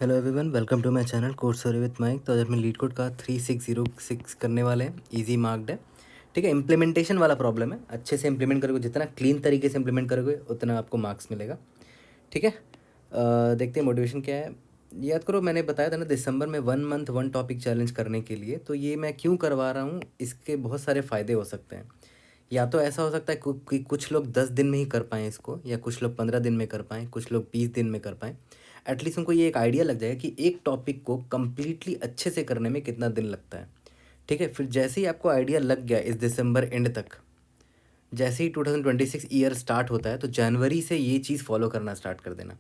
Hello everyone, welcome to my channel code story with Mike. तो आज हम leet code का 3606 करने वाले हैं। इजी मार्क्ड है, ठीक है। इम्प्लीमेंटेशन वाला प्रॉब्लम है, अच्छे से इम्प्लीमेंट करोगे, जितना क्लीन तरीके से इम्प्लीमेंट करोगे उतना आपको मार्क्स मिलेगा, ठीक है। देखते हैं मोटिवेशन क्या है। याद करो, मैंने बताया था ना दिसंबर में 1 मंथ 1 टॉपिक चैलेंज करने के लिए। तो ये मैं क्यों करवा रहा हूँ, इसके बहुत सारे फ़ायदे हो सकते हैं। या तो ऐसा हो सकता है कि कुछ लोग 10 दिन में ही कर पाएँ इसको, या कुछ लोग 15 दिन में कर पाएँ, कुछ लोग 20 दिन में कर पाएँ। एटलीस्ट उनको ये एक आइडिया लग जाएगा कि एक टॉपिक को कम्प्लीटली अच्छे से करने में कितना दिन लगता है, ठीक है। फिर जैसे ही आपको आइडिया लग गया इस दिसंबर एंड तक, जैसे ही 2026 ईयर स्टार्ट होता है तो जनवरी से ये चीज़ फॉलो करना स्टार्ट कर देना,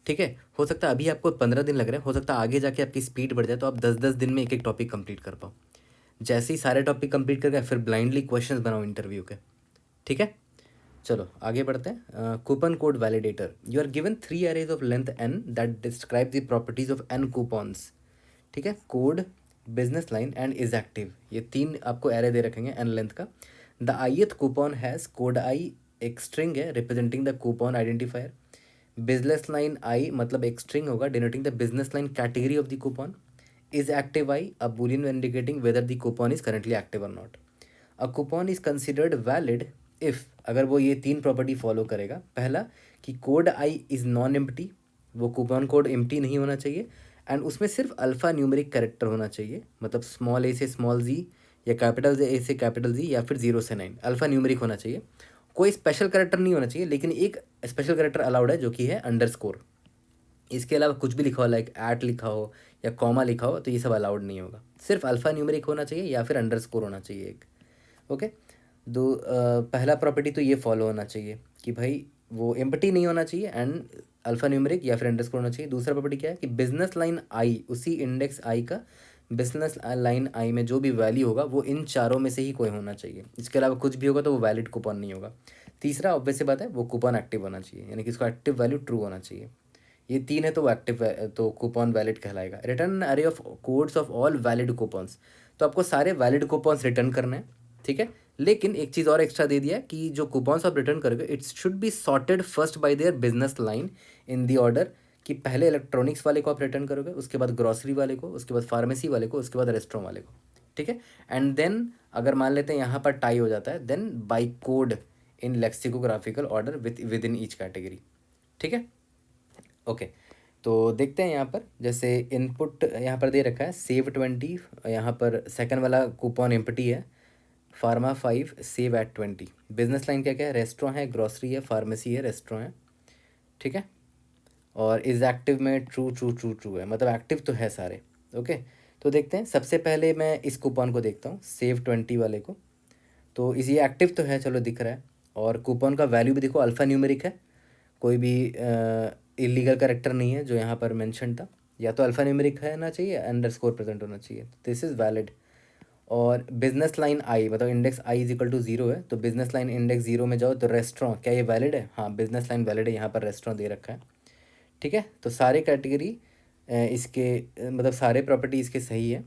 ठीक है। हो सकता है अभी आपको 15 दिन लग रहे हैं, हो सकता है आगे जाके आपकी स्पीड बढ़ जाए तो आप 10-10 दिन में एक एक टॉपिक कंप्लीट कर पाओ। जैसे ही सारे टॉपिक कंप्लीट कर गए फिर ब्लाइंडली क्वेश्चंस बनाओ इंटरव्यू के, ठीक है। चलो आगे बढ़ते हैं। Coupon code validator, you are given 3 arrays of length n that describe the properties of n coupons, ठीक है। Code, business line and is active, ये 3 आपको एरे दे रखेंगे n लेंथ का। The ith coupon has code I, एक string है representing the coupon identifier. Business line I मतलब एक स्ट्रिंग होगा denoting the business line category of the coupon. Is active I a boolean indicating whether the coupon is currently active और not. A coupon is considered valid if, अगर वो ये 3 property follow करेगा। पहला कि code I is non empty, वो coupon code empty नहीं होना चाहिए। एंड उसमें सिर्फ अल्फ़ा न्यूमेरिक कैरेक्टर होना चाहिए, मतलब स्मॉल ए से स्मॉल जी, या कैपिटल ए से कैपिटल जी, या फिर 0 से 9 अल्फ़ा न्यूमेरिक होना चाहिए। कोई स्पेशल कैरेक्टर नहीं होना चाहिए, लेकिन एक स्पेशल कैरेक्टर अलाउड है जो कि है अंडरस्कोर। इसके अलावा कुछ भी लिखा हो, लाइक ऐट लिखा हो या कॉमा लिखा हो, तो ये सब अलाउड नहीं होगा। सिर्फ अल्फ़ा न्यूमेरिक होना चाहिए या फिर अंडरस्कोर होना चाहिए एक, ओके। पहला प्रॉपर्टी तो ये फॉलो होना चाहिए कि भाई वो एम्प्टी नहीं होना चाहिए एंड अल्फा न्यूमेरिक या फिर अंडरस्कोर होना चाहिए। दूसरा प्रॉपर्टी क्या है कि बिजनेस लाइन आई, उसी इंडेक्स आई का बिजनेस लाइन आई में जो भी वैल्यू होगा वो इन चारों में से ही कोई होना चाहिए। इसके अलावा कुछ भी होगा तो वो वैलिड कूपन नहीं होगा। तीसरा ऑब्वियस सी बात है, वो कूपन एक्टिव होना चाहिए, यानी कि इसका एक्टिव वैल्यू ट्रू होना चाहिए। ये 3 है तो वो एक्टिव, तो कूपन वैलिड कहलाएगा। रिटर्न अरे of codes of all valid coupons, तो आपको सारे वैलिड कूपन्स रिटर्न करने हैं, ठीक है। लेकिन एक चीज़ और एक्स्ट्रा दे दिया कि जो कूपन्स आप रिटर्न करोगे it should be sorted first by their business line in the order, कि पहले इलेक्ट्रॉनिक्स वाले को आप रिटर्न करोगे, उसके बाद ग्रॉसरी वाले को, उसके बाद फार्मेसी वाले को, उसके बाद रेस्टोरेंट वाले को, ठीक है। एंड देन अगर मान लेते हैं यहाँ पर टाई हो जाता है, then by code in lexicographical order within each category, ठीक है, ओके। तो देखते हैं यहाँ पर, जैसे इनपुट यहाँ पर दे रखा है सेव 20, यहाँ पर सेकंड वाला कूपन एम्प्टी है। Pharma 5 save at 20। Business line क्या क्या है, रेस्टोरेंट है, ग्रॉसरी है, फार्मेसी है, रेस्टोरेंट है, ठीक है। और इज एक्टिव में ट्रू ट्रू ट्रू ट्रू है, मतलब एक्टिव तो है सारे, ओके। तो देखते हैं, सबसे पहले मैं इस कूपन को देखता हूँ, सेव 20 वाले को। तो इस ये एक्टिव तो है, चलो दिख रहा है। और कूपन का वैल्यू भी देखो अल्फ़ा न्यूमेरिक है, कोई भी इलीगल करेक्टर नहीं है जो यहाँ पर मेंशन था। या तो अल्फ़ा न्यूमेरिक है ना चाहिए, अंडरस्कोर प्रेजेंट होना चाहिए, दिस इज़ वैलिड। और बिजनेस लाइन आई मतलब index I is equal to 0 है, तो बिजनेस लाइन इंडेक्स 0 में जाओ तो रेस्टोरेंट, क्या ये वैलिड है? हाँ, बिजनेस लाइन वैलिड है, यहाँ पर रेस्टोरेंट दे रखा है, ठीक है। तो सारे कैटेगरी इसके मतलब सारे प्रॉपर्टी इसके सही है,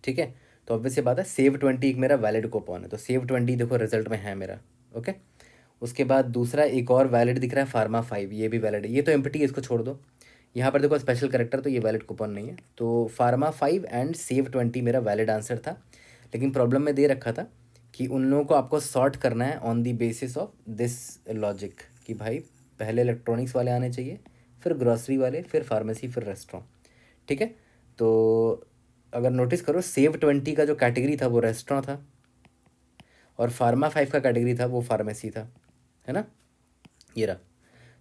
ठीक है। तो ऑब्वियस ये बात है, सेव 20 एक मेरा वैलिड कूपन है, तो सेव 20 देखो रिजल्ट में है मेरा, ओके। उसके बाद दूसरा एक और वैलिड दिख रहा है, फार्मा 5, ये भी वैलिड है। ये तो एम्प्टी है, इसको छोड़ दो। यहाँ पर देखो स्पेशल करेक्टर, तो ये वैलिड कूपन नहीं है। तो फार्मा 5 एंड सेव 20 मेरा वैलिड आंसर था। लेकिन प्रॉब्लम में दे रखा था कि उन लोगों को आपको सॉर्ट करना है on the basis of this logic, कि भाई पहले इलेक्ट्रॉनिक्स वाले आने चाहिए, फिर ग्रॉसरी वाले, फिर फार्मेसी, फिर रेस्टोरेंट, ठीक है। तो अगर नोटिस करो, सेव 20 का जो कैटेगरी था वो रेस्टोरेंट था, और फार्मा 5 का कैटेगरी था वो फार्मेसी था, है ना, ये रहा।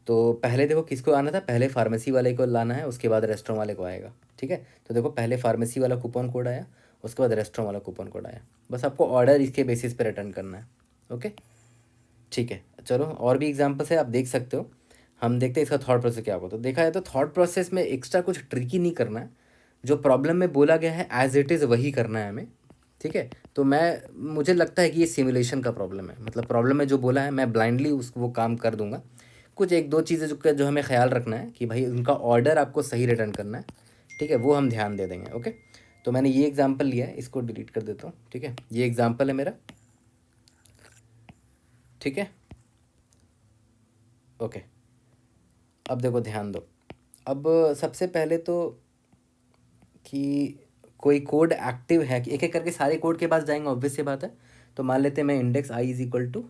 तो पहले देखो किसको आना था, पहले फार्मेसी वाले को लाना है, उसके बाद रेस्टोरेंट वाले को आएगा, ठीक है। तो देखो पहले फार्मेसी वाला कूपन कोड आया, उसके बाद रेस्टोरेंट वाला कूपन कोड आया। बस आपको ऑर्डर इसके बेसिस पे रिटर्न करना है, ओके, ठीक है। चलो और भी एग्जाम्पल्स है, आप देख सकते हो। हम देखते हैं इसका थॉट प्रोसेस क्या होगा। तो देखा जाए तो थॉट प्रोसेस में एक्स्ट्रा कुछ ट्रिकी नहीं करना है, जो प्रॉब्लम में बोला गया है एज इट इज़ वही करना है हमें, ठीक है। तो मुझे लगता है कि ये सिमुलेशन का प्रॉब्लम है, मतलब प्रॉब्लम में जो बोला है मैं ब्लाइंडली उस वो काम कर दूंगा। कुछ एक दो चीज़ें जो हमें ख्याल रखना है कि भाई उनका ऑर्डर आपको सही रिटर्न करना है, ठीक है, वो हम ध्यान दे देंगे, ओके। तो मैंने ये एग्जाम्पल लिया है, इसको डिलीट कर देता हूँ, ठीक है। ये एग्जाम्पल है मेरा, ठीक है, ओके। अब देखो ध्यान दो, अब सबसे पहले तो कि कोई कोड एक्टिव है कि एक एक करके सारे कोड के पास जाएंगे, ऑब्वियस सी बात है। तो मान लेते हैं मैं index I is equal to,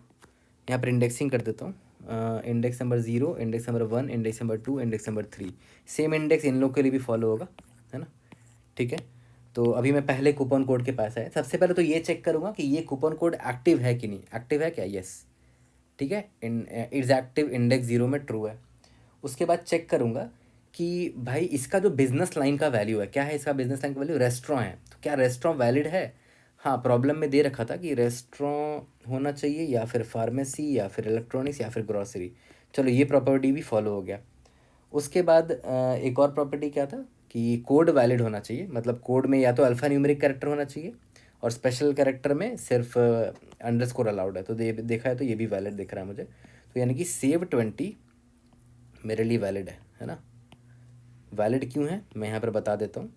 यहाँ पर इंडेक्सिंग कर देता हूँ, index number 0, index number 1, index number 2, index number 3। Same index इन लोग के लिए भी फॉलो होगा, है ना। ठीक है, तो अभी मैं पहले कूपन कोड के पास आया। सबसे पहले तो ये चेक करूँगा कि ये कूपन कोड एक्टिव है कि नहीं। एक्टिव है क्या? यस, ठीक है, इट्स एक्टिव, इंडेक्स 0 में ट्रू है। उसके बाद चेक करूँगा कि भाई इसका जो बिजनेस लाइन का वैल्यू है, क्या है इसका बिजनेस लाइन का वैल्यू? रेस्टोरेंट है, तो क्या रेस्टोरेंट वैलिड है? हाँ, प्रॉब्लम में दे रखा था कि रेस्टोरेंट होना चाहिए या फिर फार्मेसी या फिर इलेक्ट्रॉनिक्स या फिर ग्रॉसरी। चलो ये प्रॉपर्टी भी फॉलो हो गया। उसके बाद एक और प्रॉपर्टी क्या था कि कोड वैलिड होना चाहिए, मतलब कोड में या तो अल्फ़ा न्यूमेरिक कैरेक्टर होना चाहिए और स्पेशल कैरेक्टर में सिर्फ अंडरस्कोर अलाउड है। तो देखा है तो ये भी वैलिड दिख रहा है मुझे। तो यानी कि सेव 20 मेरे लिए वैलिड है ना। वैलिड क्यों है मैं यहाँ पर बता देता हूँ।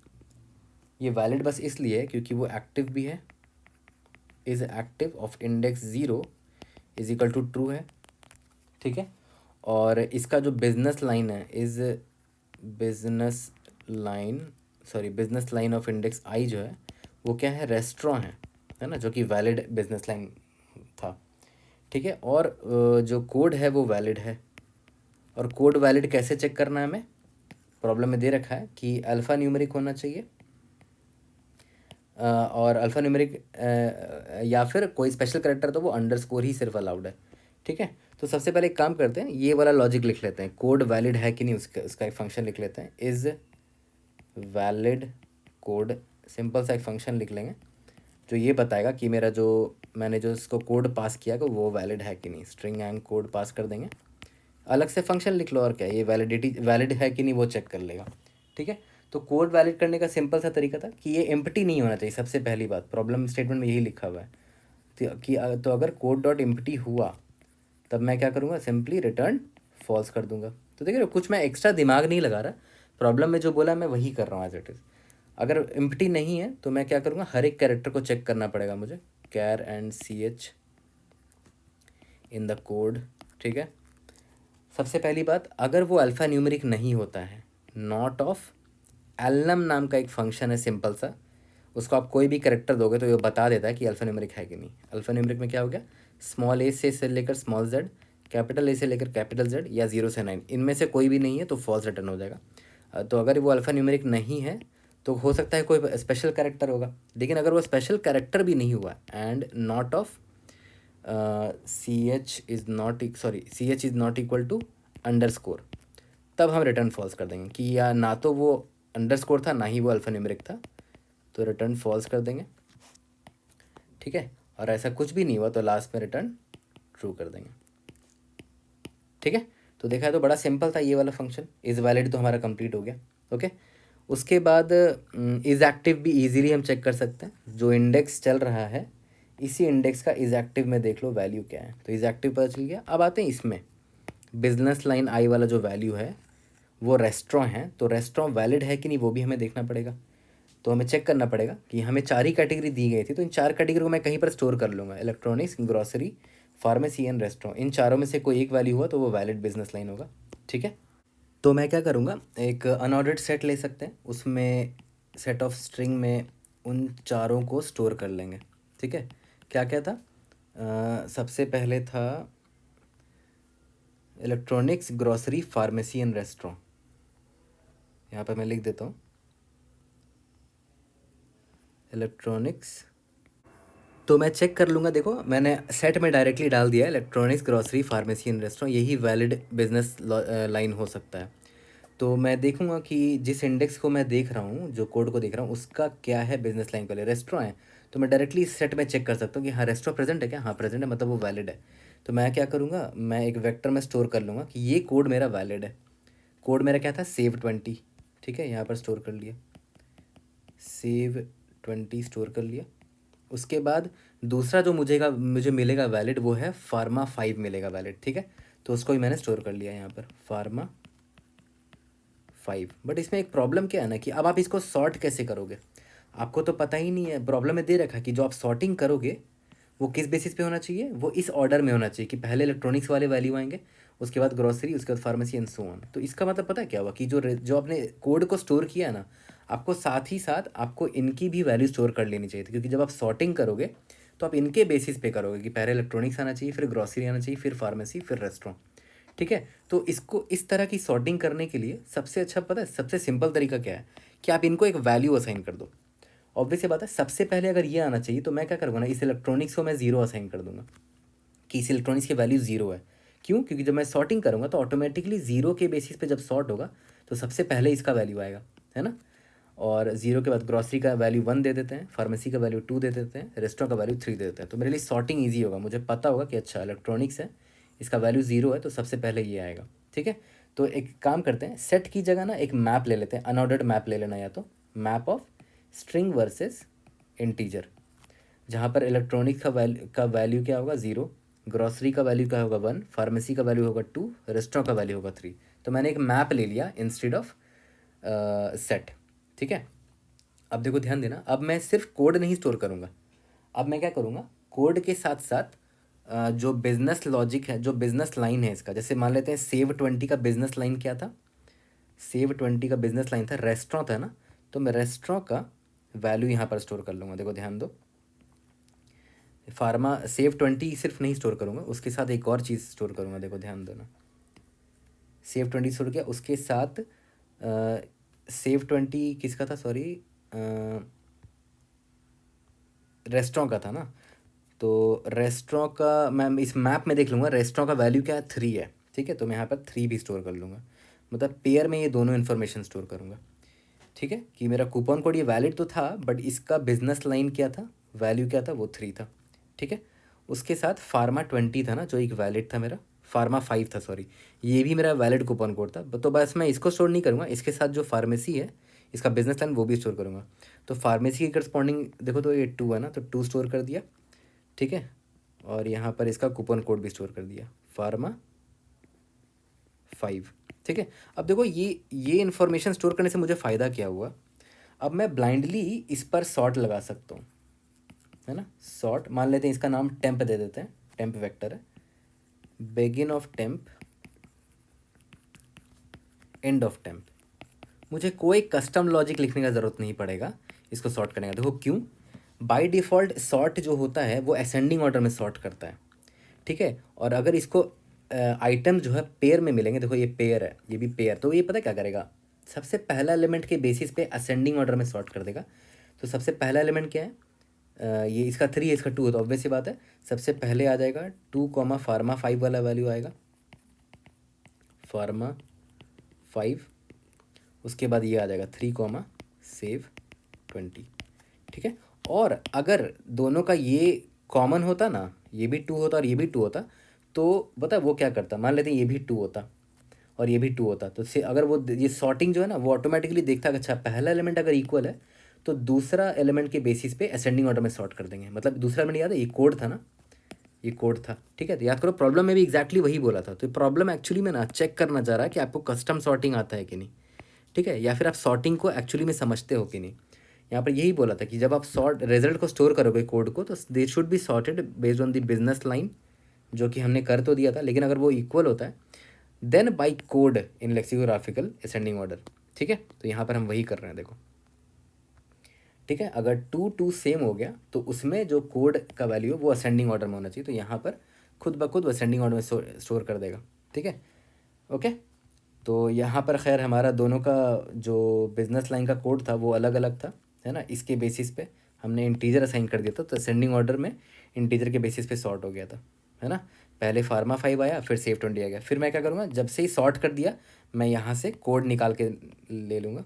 ये वैलिड बस इसलिए है क्योंकि वो एक्टिव भी है, is active of index 0 is equal to true है, ठीक है। और इसका जो बिजनेस लाइन है is business line, sorry business line of index I जो है वो क्या है? रेस्टोरेंट है ना, जो कि वैलिड बिजनेस लाइन था, ठीक है। और जो कोड है वो वैलिड है। और कोड वैलिड कैसे चेक करना है हमें? प्रॉब्लम में दे रखा है कि अल्फ़ा न्यूमेरिक होना चाहिए और अल्फ़ा न्यूमेरिक या फिर कोई स्पेशल कैरेक्टर तो वो अंडरस्कोर ही सिर्फ अलाउड है, ठीक है। तो सबसे पहले एक काम करते हैं, ये वाला लॉजिक लिख लेते हैं, कोड वैलिड है कि नहीं उसका एक फंक्शन लिख लेते हैं, इज़ वैलिड कोड। सिंपल सा एक फंक्शन लिख लेंगे जो ये बताएगा कि मेरा जो मैंने जो इसको कोड पास किया कि वो वैलिड है कि नहीं। स्ट्रिंग एंड कोड पास कर देंगे, अलग से फंक्शन लिख लो और क्या, ये वैलिड है कि नहीं वो चेक कर लेगा, ठीक है। तो कोड वैलिड करने का सिंपल सा तरीका था कि ये एम्प्टी नहीं होना चाहिए। सबसे पहली बात, प्रॉब्लम स्टेटमेंट में यही लिखा हुआ है तो अगर कोड डॉट एम्प्टी हुआ तब मैं क्या करूँगा? सिंपली रिटर्न फॉल्स कर दूंगा। तो देखिए कुछ मैं एक्स्ट्रा दिमाग नहीं लगा रहा, प्रॉब्लम में जो बोला मैं वही कर रहा हूँ एज इट इज़। अगर एम्प्टी नहीं है तो मैं क्या करूँगा? हर एक कैरेक्टर को चेक करना पड़ेगा मुझे, char and CH in the code, ठीक है। सबसे पहली बात, अगर वो अल्फ़ा न्यूमेरिक नहीं होता है, नॉट ऑफ एलनम नाम का एक फंक्शन है सिंपल सा, उसको आप कोई भी कैरेक्टर दोगे तो ये बता देता है कि अल्फ़ा न्यूमेरिक है कि नहीं। अल्फ़ा न्यूमेरिक में क्या हो गया? स्मॉल ए से लेकर स्मॉल जेड, कैपिटल ए से लेकर कैपिटल जेड या 0 से 9, इनमें से कोई भी नहीं है तो फॉल्स रिटर्न हो जाएगा। तो अगर वो अल्फ़ा न्यूमेरिक नहीं है तो हो सकता है कोई स्पेशल कैरेक्टर होगा, लेकिन अगर वो स्पेशल कैरेक्टर भी नहीं हुआ and not of CH is not equal to underscore, तब हम रिटर्न फॉल्स कर देंगे कि या ना तो वो अंडरस्कोर था ना ही वो अल्फ़ा न्यूमेरिक था, तो रिटर्न फॉल्स कर देंगे, ठीक है। और ऐसा कुछ भी नहीं हुआ तो लास्ट में रिटर्न ट्रू कर देंगे, ठीक है। तो देखा है तो बड़ा सिंपल था ये वाला फंक्शन। इज़ वैलिड तो हमारा कंप्लीट हो गया, ओके। उसके बाद इज़ एक्टिव भी इजीली हम चेक कर सकते हैं। जो इंडेक्स चल रहा है इसी इंडेक्स का इज़ एक्टिव में देख लो वैल्यू क्या है, तो इज़ एक्टिव पता चल गया। अब आते हैं इसमें, बिजनेस लाइन आई वाला जो वैल्यू है वो रेस्टोरेंट है, तो रेस्टोरेंट वैलिड है कि नहीं वो भी हमें देखना पड़ेगा। तो हमें चेक करना पड़ेगा कि हमें 4 ही कैटेगरी दी गई थी, तो इन 4 कैटेगरी को मैं कहीं पर स्टोर कर लूँगा, electronics, grocery, pharmacy and restaurant. इन चारों में से कोई एक वैल्यू हुआ तो वो वैलिड बिजनेस लाइन होगा, ठीक है। तो मैं क्या करूँगा, एक अनऑर्डर्ड सेट ले सकते हैं, उसमें सेट ऑफ स्ट्रिंग में उन चारों को स्टोर कर लेंगे, ठीक है। क्या क्या था? सबसे पहले था electronics, grocery, pharmacy and restaurant. यहाँ पर मैं लिख देता हूँ इलेक्ट्रॉनिक्स। तो मैं चेक कर लूँगा, देखो मैंने सेट में डायरेक्टली डाल दिया है electronics, grocery, pharmacy and restaurant, यही वैलिड बिजनेस लाइन हो सकता है। तो मैं देखूंगा कि जिस इंडेक्स को मैं देख रहा हूँ, जो कोड को देख रहा हूँ, उसका क्या है बिजनेस लाइन के लिए? रेस्टोरेंट है, तो मैं डायरेक्टली इस सेट में चेक कर सकता हूँ कि हाँ रेस्टोरेंट प्रेजेंट है क्या? हाँ प्रेजेंट है, मतलब वो वैलिड है। तो मैं क्या करूँगा, मैं एक वेक्टर में स्टोर कर लूँगा कि ये कोड मेरा वैलिड है। कोड मेरा क्या था? सेव 20, ठीक है, यहाँ पर स्टोर कर लिया, सेव 20 स्टोर कर लिया। उसके बाद दूसरा जो मुझे मिलेगा वैलिड वो है फार्मा 5 मिलेगा वैलिड, ठीक है। तो उसको ही मैंने स्टोर कर लिया यहाँ पर, फार्मा 5। बट इसमें एक प्रॉब्लम क्या है ना कि अब आप इसको सॉर्ट कैसे करोगे? आपको तो पता ही नहीं है, प्रॉब्लम में दे रखा है कि जो आप सॉर्टिंग करोगे वो किस बेसिस पे होना चाहिए? वो इस ऑर्डर में होना चाहिए कि पहले इलेक्ट्रॉनिक्स वाले वैल्यू आएंगे, उसके बाद ग्रॉसरी, उसके बाद फार्मेसी एंड सो ऑन। तो इसका मतलब पता है क्या हुआ कि जो आपने कोड को स्टोर किया है ना, आपको साथ ही साथ आपको इनकी भी वैल्यू स्टोर कर लेनी चाहिए थी, क्योंकि जब आप सॉर्टिंग करोगे तो आप इनके बेसिस पे करोगे कि पहले इलेक्ट्रॉनिक्स आना चाहिए, फिर ग्रॉसरी आना चाहिए, फिर फार्मेसी, फिर रेस्टोरेंट। ठीक है, तो इसको इस तरह की सॉर्टिंग करने के लिए सबसे अच्छा पता है, सबसे सिंपल तरीका क्या है कि आप इनको एक वैल्यू असाइन कर दो। ऑब्वियस बात है, सबसे पहले अगर ये आना चाहिए तो मैं क्या करूँगा ना, इस इलेक्ट्रॉनिक्स को मैं जीरो असाइन कर दूंगा कि इस इलेक्ट्रॉनिक्स की वैल्यू जीरो है। क्यों? क्योंकि जब मैं सॉर्टिंग करूँगा तो ऑटोमेटिकली जीरो के बेसिस पे जब सॉर्ट होगा तो सबसे पहले इसका वैल्यू आएगा, है ना। और जीरो के बाद ग्रॉसरी का वैल्यू 1 दे देते हैं, फार्मेसी का वैल्यू 2 दे देते हैं, रेस्टोरेंट का वैल्यू 3 दे देते हैं। तो मेरे लिए सॉर्टिंग ईजी होगा, मुझे पता होगा कि अच्छा इलेक्ट्रॉनिक्स है, इसका वैल्यू जीरो है तो सबसे पहले ये आएगा। ठीक है, तो एक काम करते हैं, सेट की जगह ना एक मैप ले लेते हैं, अनऑर्डर्ड मैप ले लेना, या तो map of string versus integer, जहाँ पर इलेक्ट्रॉनिक्स का वैल्यू क्या होगा, ज़ीरो, ग्रॉसरी का वैल्यू क्या होगा 1, फार्मेसी का वैल्यू होगा 2, रेस्टोरेंट का वैल्यू होगा 3। तो मैंने एक मैप ले लिया इंस्टेड ऑफ सेट। ठीक है, अब देखो ध्यान देना, अब मैं सिर्फ कोड नहीं स्टोर करूँगा, अब मैं क्या करूँगा, कोड के साथ साथ जो बिजनेस लॉजिक है, जो बिजनेस लाइन है इसका, जैसे मान लेते हैं सेव 20 का बिजनेस लाइन क्या था, सेव 20 का बिजनेस लाइन था रेस्टोरेंट था ना, तो मैं रेस्टोरेंट का वैल्यू यहाँ पर स्टोर कर लूँगा। देखो ध्यान दो, फार्मा सेव 20 सिर्फ नहीं स्टोर करूँगा, उसके साथ एक और चीज़ स्टोर करूँगा। देखो ध्यान देना, सेव 20 स्टोर किया, उसके साथ सेव 20 किसका था, सॉरी रेस्टोरेंट का था ना, तो रेस्टोरेंट का मैं इस मैप में देख लूँगा, रेस्टोरेंट का वैल्यू क्या है, 3 है। ठीक है, तो मैं यहाँ पर 3 भी स्टोर कर लूँगा, मतलब पेयर में ये दोनों इन्फॉर्मेशन स्टोर करूँगा। ठीक है, कि मेरा कूपन कोड ये वैलिड तो था, बट इसका बिजनेस लाइन क्या था, वैल्यू क्या था, वो 3 था। ठीक है, उसके साथ फार्मा 20 था ना, जो एक वैलिड था मेरा, फार्मा 5 था सॉरी, ये भी मेरा वैलिड कूपन कोड था। तो बस मैं इसको स्टोर नहीं करूँगा, इसके साथ जो फार्मेसी है, इसका बिजनेस लाइन, वो भी स्टोर करूँगा। तो फार्मेसी की करस्पॉन्डिंग देखो, तो ये 2 है ना, तो 2 स्टोर कर दिया। ठीक है, और यहाँ पर इसका कूपन कोड भी स्टोर कर दिया, फार्मा 5। ठीक है, अब देखो ये इन्फॉर्मेशन स्टोर करने से मुझे फ़ायदा क्या हुआ, अब मैं ब्लाइंडली इस पर सॉर्ट लगा सकता हूँ, है ना। सॉर्ट मान लेते हैं, इसका नाम टेम्प दे देते हैं, टेम्प वेक्टर है, begin of temp, end of temp. मुझे कोई कस्टम लॉजिक लिखने का ज़रूरत नहीं पड़ेगा इसको सॉर्ट करने का। देखो क्यों, बाय डिफ़ॉल्ट सॉर्ट जो होता है वो असेंडिंग ऑर्डर में सॉर्ट करता है। ठीक है, और अगर इसको आइटम जो है पेयर में मिलेंगे, देखो ये पेयर है, ये भी पेयर, तो ये पता क्या करेगा, सबसे पहला एलिमेंट के बेसिस पे असेंडिंग ऑर्डर में सॉर्ट कर देगा। तो सबसे पहला एलिमेंट क्या है, ये इसका 3 है, इसका 2 है, तो ऑब्वियस सी बात है सबसे पहले आ जाएगा 2 कॉमा फार्मा 5 वाला वैल्यू आएगा, फार्मा 5। उसके बाद ये आ जाएगा 3 कॉमा सेव 20। ठीक है, और अगर दोनों का ये कॉमन होता ना, ये भी 2 होता और ये भी 2 होता, तो बता वो क्या करता, मान लेते हैं ये भी 2 होता और ये भी 2 होता, तो से अगर वो ये सॉर्टिंग जो है ना, वो ऑटोमेटिकली देखता कि अच्छा पहला एलिमेंट अगर इक्वल है तो दूसरा एलिमेंट के बेसिस पे असेंडिंग ऑर्डर में सॉर्ट कर देंगे। मतलब दूसरा एलिमेंट याद है, ये कोड था ना, ये कोड था। ठीक है, तो याद करो प्रॉब्लम में भी एग्जैक्टली वही बोला था। तो प्रॉब्लम एक्चुअली में ना चेक करना चाह रहा है कि आपको कस्टम सॉर्टिंग आता है कि नहीं, ठीक है, या फिर आप सॉर्टिंग को एक्चुअली में समझते हो कि नहीं। यहाँ पर यही बोला था कि जब आप सॉर्ट रिजल्ट को स्टोर करोगे कोड को, तो they should be sorted based on the business line, जो कि हमने कर तो दिया था, लेकिन अगर वो इक्वल होता है then by code in lexicographical ascending order. ठीक है, तो यहाँ पर हम वही कर रहे हैं, देखो। ठीक है, अगर 2 सेम हो गया तो उसमें जो कोड का वैल्यू है वो असेंडिंग ऑर्डर में होना चाहिए, तो यहाँ पर खुद ब खुद असेंडिंग ऑर्डर में स्टोर कर देगा। ठीक है, ओके। तो यहाँ पर खैर हमारा दोनों का जो बिजनेस लाइन का कोड था वो अलग अलग था, है ना। इसके बेसिस पे हमने इंटीजर असाइन कर दिया था, तो असेंडिंग ऑर्डर में इंटीजर के बेसिस पे सॉर्ट हो गया था, है ना। पहले फार्मा 5 आया, फिर सेव 20 आ गया। फिर मैं क्या करूँगा, जब से ही सॉर्ट कर दिया मैं यहाँ से कोड निकाल के ले लूँगा,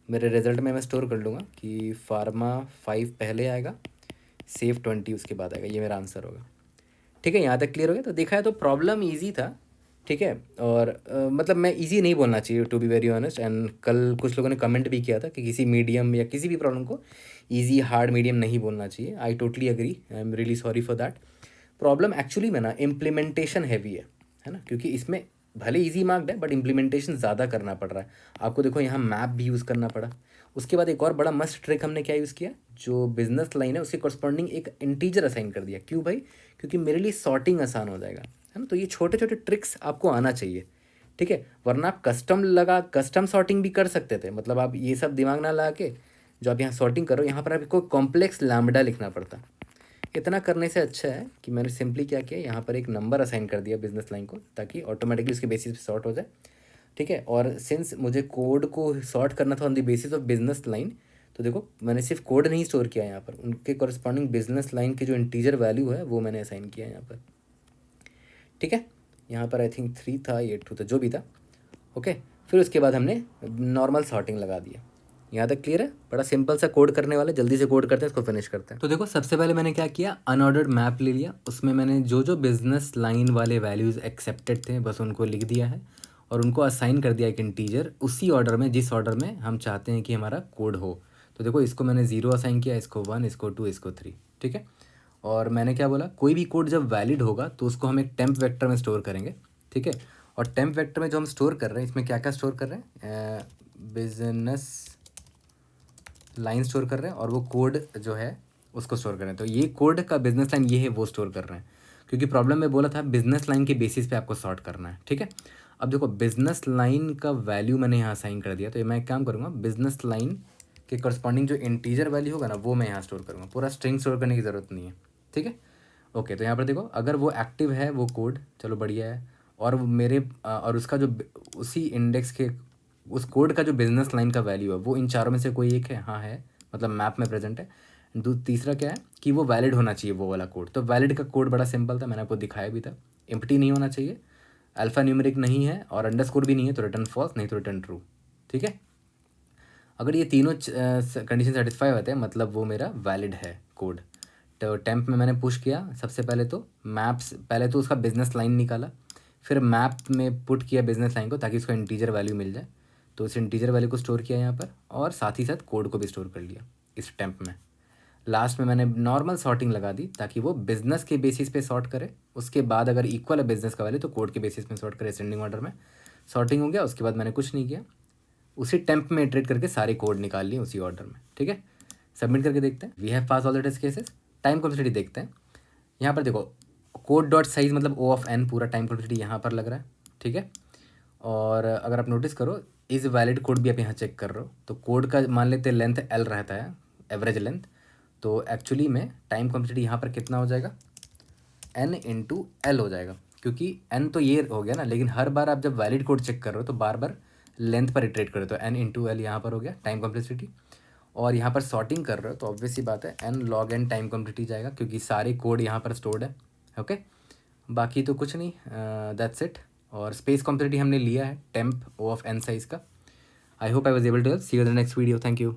मेरे रिजल्ट में मैं स्टोर कर लूँगा कि फार्मा 5 पहले आएगा, सेव 20 उसके बाद आएगा, ये मेरा आंसर होगा। ठीक है, यहाँ तक क्लियर हो गया। तो देखा है तो प्रॉब्लम ईजी था। ठीक है, और मतलब मैं इजी नहीं बोलना चाहिए to be very honest, and कल कुछ लोगों ने कमेंट भी किया था कि किसी मीडियम या किसी भी प्रॉब्लम को इजी हार्ड मीडियम नहीं बोलना चाहिए। I totally agree, I am really sorry for that. Problem actually में ना इम्प्लीमेंटेशन हैवी है ना, क्योंकि इसमें भले इजी मार्क्ड है बट इम्प्लीमेंटेशन ज़्यादा करना पड़ रहा है आपको। देखो यहाँ मैप भी यूज़ करना पड़ा। उसके बाद एक और बड़ा मस्ट ट्रिक हमने क्या यूज़ किया, जो बिजनेस लाइन है उसके कॉरस्पॉन्डिंग एक इंटीजर असाइन कर दिया। क्यों भाई, क्योंकि मेरे लिए सॉर्टिंग आसान हो जाएगा। है ना। तो ये छोटे छोटे ट्रिक्स आपको आना चाहिए, ठीक है। वरना आप कस्टम सॉर्टिंग भी कर सकते थे, मतलब आप ये सब दिमाग ना लगा के जो आप यहाँ सॉर्टिंग करो, यहाँ पर आपको कॉम्प्लेक्स लैम्बडा लिखना पड़ता। इतना करने से अच्छा है कि मैंने सिंपली क्या किया, यहाँ पर एक नंबर असाइन कर दिया बिजनेस लाइन को, ताकि ऑटोमेटिकली उसके बेसिस पे सॉर्ट हो जाए, ठीक है। और सिंस मुझे कोड को सॉर्ट करना था on the basis of business line, तो देखो मैंने सिर्फ कोड नहीं स्टोर किया यहाँ पर, उनके कॉरस्पॉन्डिंग बिजनेस लाइन की जो इंटीजर वैल्यू है वो मैंने असाइन किया यहाँ पर, ठीक है। यहाँ पर आई थिंक 3 था, ये 2 था, जो भी था, ओके। फिर उसके बाद हमने नॉर्मल सॉर्टिंग लगा दिया। यहाँ तक क्लियर है। बड़ा सिंपल सा कोड करने वाले, जल्दी से कोड करते हैं, इसको फिनिश करते हैं। तो देखो सबसे पहले मैंने क्या किया, अनऑर्डर्ड मैप ले लिया, उसमें मैंने जो जो बिजनेस लाइन वाले वैल्यूज़ एक्सेप्टेड थे बस उनको लिख दिया है, और उनको असाइन कर दिया एक इंटीजर उसी ऑर्डर में जिस ऑर्डर में हम चाहते हैं कि हमारा कोड हो। तो देखो इसको मैंने 0 असाइन किया, इसको 1, इसको 2, इसको 3, ठीक है। और मैंने क्या बोला, कोई भी कोड जब वैलिड होगा तो उसको हम एक टेम्प वेक्टर में स्टोर करेंगे, ठीक है। और टेम्प वेक्टर में जो हम स्टोर कर रहे हैं, इसमें क्या क्या स्टोर कर रहे हैं, बिजनेस लाइन स्टोर कर रहे हैं, और वो कोड जो है उसको स्टोर कर रहे हैं। तो ये कोड का बिजनेस लाइन ये है, वो स्टोर कर रहे हैं, क्योंकि प्रॉब्लम में बोला था बिजनेस लाइन के बेसिस पे आपको सॉर्ट करना है, ठीक है। अब देखो बिजनेस लाइन का वैल्यू मैंने यहाँ साइन कर दिया, तो ये मैं एक काम करूँगा, बिजनेस लाइन के करस्पॉन्डिंग जो इंटीजर वैल्यू होगा ना वो मैं यहाँ स्टोर करूँगा, पूरा स्ट्रिंग स्टोर करने की ज़रूरत नहीं है, ठीक है। ओके, तो यहाँ पर देखो अगर वो एक्टिव है वो कोड, चलो बढ़िया है। और वो मेरे और उसका जो उसी इंडेक्स के उस कोड का जो बिजनेस लाइन का वैल्यू है वो इन चारों में से कोई एक है, हाँ है, मतलब मैप में प्रेजेंट है। तीसरा क्या है कि वो वैलिड होना चाहिए वो वाला कोड। तो वैलिड का कोड बड़ा सिंपल था, मैंने आपको दिखाया भी था, एम्प्टी नहीं होना चाहिए, अल्फ़ा न्यूमेरिक नहीं है, और अंडरस्कोर भी नहीं है, तो रिटर्न फॉल्स, नहीं तो रिटर्न ट्रू, ठीक है। अगर ये तीनों कंडीशन सेटिस्फाई होते हैं मतलब वो मेरा वैलिड है कोड। तो टेम्प में मैंने पुश किया, सबसे पहले तो मैप्स, पहले तो उसका बिजनेस लाइन निकाला, फिर मैप में पुट किया बिजनेस लाइन को ताकि उसको इंटीजर वैल्यू मिल जाए, तो उस इंटीजर वैल्यू को स्टोर किया यहाँ पर, और साथ ही साथ कोड को भी स्टोर कर लिया इस टेम्प में। लास्ट में मैंने नॉर्मल सॉर्टिंग लगा दी ताकि वो बिजनेस के बेसिस पे सॉर्ट करे, उसके बाद अगर इक्वल है बिजनेस का वैल्यू तो कोड के बेसिस में सॉर्ट करे, असेंडिंग ऑर्डर में सॉर्टिंग हो गया। उसके बाद मैंने कुछ नहीं किया, उसी टेम्प में इटरेट करके सारे कोड निकाल लिए उसी ऑर्डर में, ठीक है। सबमिट करके देखते हैं, we have pass all the test cases. Time complexity देखते हैं, यहाँ पर देखो कोड डॉट साइज मतलब ओ ऑफ एन, पूरा टाइम कॉम्प्लेक्सिटी यहाँ पर लग रहा है, ठीक है। और अगर आप नोटिस करो इज़ वैलिड कोड भी आप यहाँ चेक कर रहे हो, तो कोड का मान लेते हैं लेंथ एल रहता है, एवरेज लेंथ, तो एक्चुअली में टाइम कॉम्प्लेक्सिटी यहाँ पर कितना हो जाएगा, एन इंटू एल हो जाएगा, क्योंकि एन तो ये हो गया ना, लेकिन हर बार आप जब वैलिड कोड चेक कर रहे हो तो बार बार लेंथ पर इटरेट करो, तो एन इंटू एल यहाँ पर हो गया टाइम कॉम्प्लेक्सिटी। और यहाँ पर सॉर्टिंग कर रहे हो तो ऑब्वियस सी बात है N log N time complexity जाएगा, क्योंकि सारे कोड यहाँ पर स्टोर्ड है, ओके। बाकी तो कुछ नहीं, दैट्स इट। और स्पेस कॉम्प्लेक्सिटी हमने लिया है temp O of n size का। I hope I was able to help, see you in the next video, thank you.